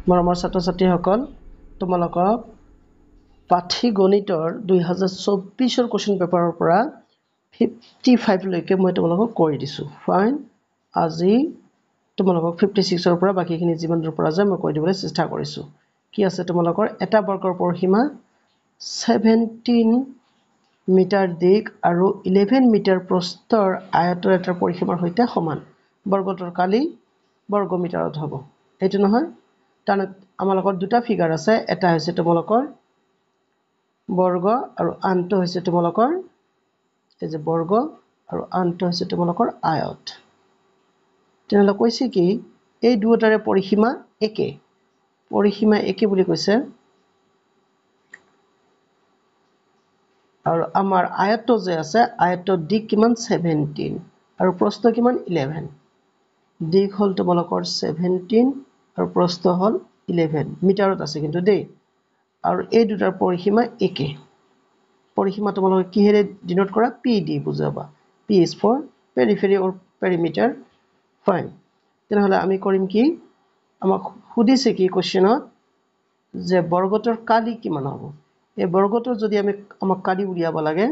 মৰমৰ ছাত্ৰ-ছাত্ৰীসকল তোমালোকক পাঠ্যগণিতৰ 2024 কোৱেশ্চন পেপাৰৰ পৰা 55 লৈকে মই তোমালোকক কৰি দিছো ফাইন আজি তোমালোকক 56 ৰ পৰা বাকিখিনি যিমান দূৰ পৰা যায় মই কৈ দিবলৈ চেষ্টা কৰিছো কি আছে তোমালোকৰ এটা বৰ্গৰ পৰিসীমা 17 মিটাৰ দিক আৰু 11 মিটাৰ প্ৰস্থৰ আয়তৰ এটা পৰিসীমাৰ সৈতে সমান বৰ্গটোৰ কালি বৰ্গ মিটাৰত হ'ব এইটো নহয় তান আমালোকৰ দুটা ফিগাৰ আছে এটা হৈছে তোমালোকৰ বৰ্গ আৰু আনটো হৈছে তোমালোকৰ এই যে বৰ্গ আৰু আনটো হৈছে তোমালোকৰ আয়ত তেনেহলে কৈছে কি এই দুটাৰে পৰিসীমা একে বুলি কৈছে আৰু আমাৰ আয়তটো যে আছে আয়তৰ দিক কিমান 17 আৰু প্ৰস্থ কিমান 11 দিক হল তোমালোকৰ 17 আৰু প্ৰস্থ হল 11 মিটাৰত আছে কিন্তু দেই আৰু এই দুটাৰ পৰিসীমা একে পৰিসীমা তোমালোকে কিহেৰে ডিনোট কৰা p দি বুজাবা p is for periphery or perimeter fine তেনেহলে আমি কৰিম কি আমাক সুধিছে কি কোশ্চেনত যে বৰ্গটোৰ কালি কিমান হ'ব এই বৰ্গটোৰ যদি আমাক কালি উলিয়াব লাগে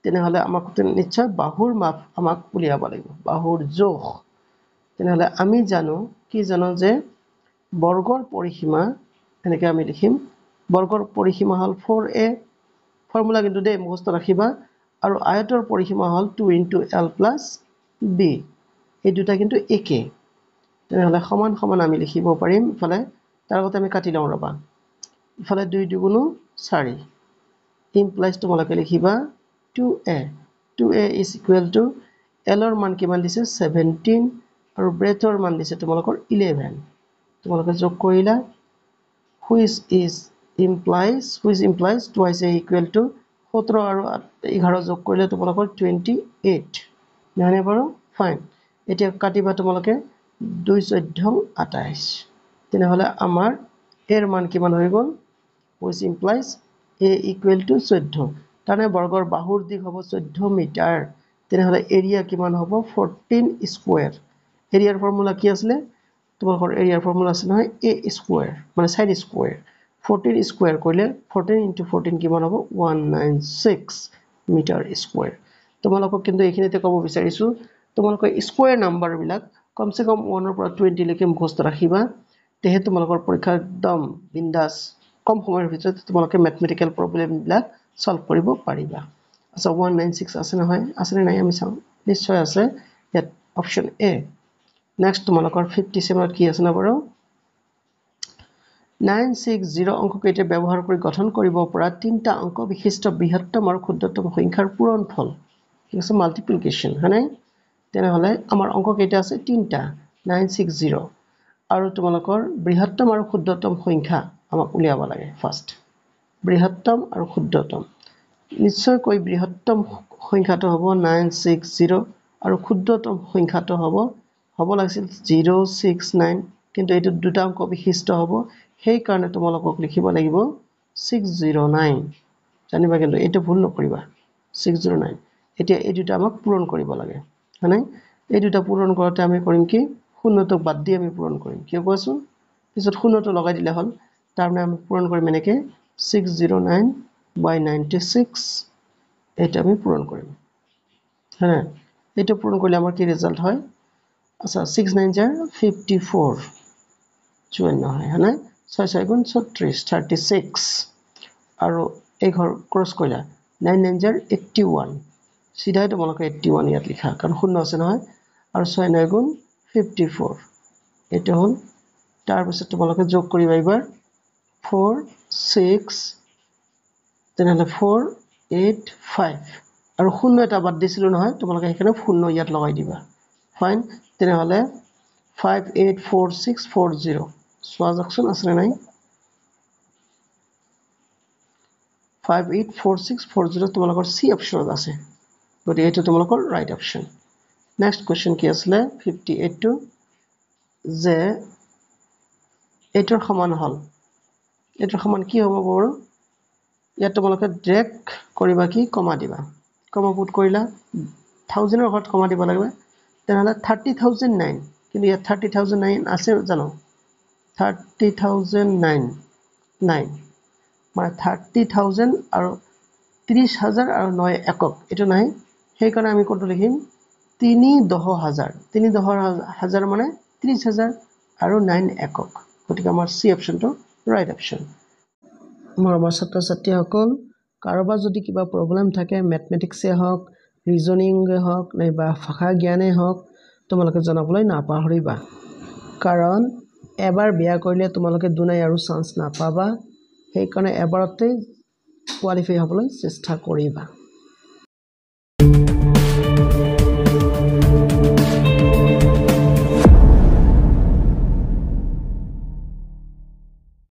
তেনেহলে আমাক নিশ্চয় বাহুৰ মাপ আমাক উলিয়াব লাগিব বাহুৰ জোখ তেনেহলে আমি জানো যে বৰ্গৰ পৰিসীমা এনেকৈ আমি লিখিম বৰ্গৰ পৰিসীমা হল 4a ফৰ্মুলা কিন্তু দেই মুখস্থ ৰাখিবা আৰু আয়তৰ পৰিসীমা হল 2 * l + b এই দুটা কিন্তু একে তেনেহলে সমান সমান আমি লিখিব পাৰিম ইফালে তাৰ আগতে আমি কাটি লওঁ ৰবা ইফালে 2 * 2 = 4 ইমপ্লাইজ তোমালোকে লিখিবা 2a is equal to l ৰ মান কিমান দিছে 17 আৰু ব্ৰেথৰ মান দিছে তোমালোকৰ 11 তোমালোকে যোগ কৰিলা which implies twice a equal to 17 আৰু 11 যোগ কৰিলে তোমালোকৰ 28 নহয়নে বাৰু ফাইন এতিয়া কাটিবা তোমালোকে 2 * 14 = 28 তেনেহলে আমাৰ এৰ মান কিমান হৈ গল which implies a equal to 14 তানে বৰ্গৰ বাহুৰ দিক হ'ব 14 মিটাৰ তেনেহলে এৰিয়া কিমান হ'ব 14 স্কয়াৰ এৰিয়াৰ ফৰ্মুলা কি আছিল তোমালোকৰ এৰিয়াৰ ফৰ্মুলা আছে নহয় a স্কয়াৰ মানে সাইড স্কয়াৰ 14 স্কয়াৰ কৰিলে 14 * 14 কিমান হ'ব 196 মিটাৰ স্কয়াৰ তোমালোকক কিন্তু এইখিনিতে ক'ব বিচাৰিছো তোমালোকৰ স্কয়াৰ নাম্বাৰ বিলাক কমসে কম 1 ৰ পৰা 20 লৈকে মুখস্থ ৰাখিবা তেহে তোমালোকৰ পৰীক্ষা একদম বিন্দাস কম সময়ৰ ভিতৰত তোমালোকে ম্যাথমেটিক্যাল প্ৰবলেম বিলাক সলভ কৰিব পাৰিবা আচ্ছা 196 আছে নহয় আছে নাই আমি চাও নিশ্চয় আছে ইয়াত অপচন এ নেক্সট তোমালোকৰ 57 কি আছে না বাৰু 960 অংক কেইটা ব্যৱহাৰ কৰি গঠন কৰিব পৰা তিনটা অংক বিশিষ্ট বৃহত্তম আৰু ক্ষুদ্ৰতম সংখ্যাৰ পূৰণফল কি আছে মাল্টিপ্লিকেশন হয়নে তেনেহলে আমাৰ অংক কেইটা আছে তিনটা 960 আৰু তোমালোকৰ বৃহত্তম আৰু ক্ষুদ্ৰতম সংখ্যা আমাক উলিয়াব লাগে ফাৰ্স্ট বৃহত্তম আৰু ক্ষুদ্ৰতম নিশ্চয় কৈ বৃহত্তম সংখ্যাটো হ'ব 960 আৰু ক্ষুদ্ৰতম সংখ্যাটো হ'ব লাগিছিল 069 কিন্তু এটো দুটা অংক বিশিষ্ট হ'ব সেই কাৰণে তোমালোকক লিখিব লাগিব 609 জানিবা কিন্তু এটো ভুল নকৰিবা 609 এতিয়া এই দুটা আমাক পূৰণ কৰিব লাগে মানে এই দুটা পূৰণ কৰোতে আমি কৰিম কি শূন্যটো বাদ দি আমি পূৰণ কৰিম কি কোৱাচোন পিছত শূন্যটো লগাই দিলে হ'ল তাৰ মানে আমি পূৰণ কৰিম এনেকে 609 by 96 এটা আমি পূৰণ কৰিম হ্যাঁ এটা পূৰণ কৰিলে আমাৰ কি ৰিজাল্ট হয় আচ্ছা 6 9 * 54 54 হয় হয়নে 6 6 * 36 36 আৰু এই ঘৰ ক্ৰস কৰিলা 9 9 * 81 সিধাই তোমালোকে 81 ইয়াত লিখা কাৰণ শূন্য আছে নহয় আৰু 6 9 * 54 এটা হল তাৰ পিছত তোমালোকে যোগ কৰিবা এবাৰ 4 6 তেনেহলে 485 আৰু শূন্য এটা বাদ দিছিলো নহয় তোমালোকে এখানে শূন্য ইয়াত লগাই দিবা ফাইন তেনেহলে 584640 সোয়া যাকচোন আছে নাই 584640 তোমালোকৰ সি অপচনত আছে গতি এটো তোমালোকৰ ৰাইট অপচন নেক্সট কোৱেশ্চন কি আছে 58 টো যে এটোৰ সমান হল এটোৰ সমান কি হ'ব বাৰু ইয়াত তোমালোকে ড্ৰেগ কৰিবা কি কমা দিবা কমা পুট কৰিলা 1000 ৰ ঘৰত কমা দিব লাগিব তেনেহলে 30009 কিন্তু ইয়াত 30009 আছে জানো 30,009 মানে 30,000 আৰু 30,000 আৰু 9 একক এইটো নাই সেইকাৰণে আমি কোনটো লিখিম 3,10,000 3,10,000 মানে 30,000 আৰু 9 একক গতিকে আমাৰ সি অপচনটো ৰাইট অপচন মৰমৰ ছাত্ৰ ছাত্ৰীসকল কাৰোবাৰ যদি কিবা প্ৰব্লেম থাকে মেথমেটিক্সে হওক ৰিজনিঙে হওক নাইবা ভাষা জ্ঞানে হওক তোমালোকে জনাবলৈ নাপাহৰিবা কাৰণ এবাৰ বেয়া কৰিলে তোমালোকে দুনাই আৰু চান্স নাপাবা সেইকাৰণে এবাৰতে কোৱালিফাই হ'বলৈ চেষ্টা কৰিবা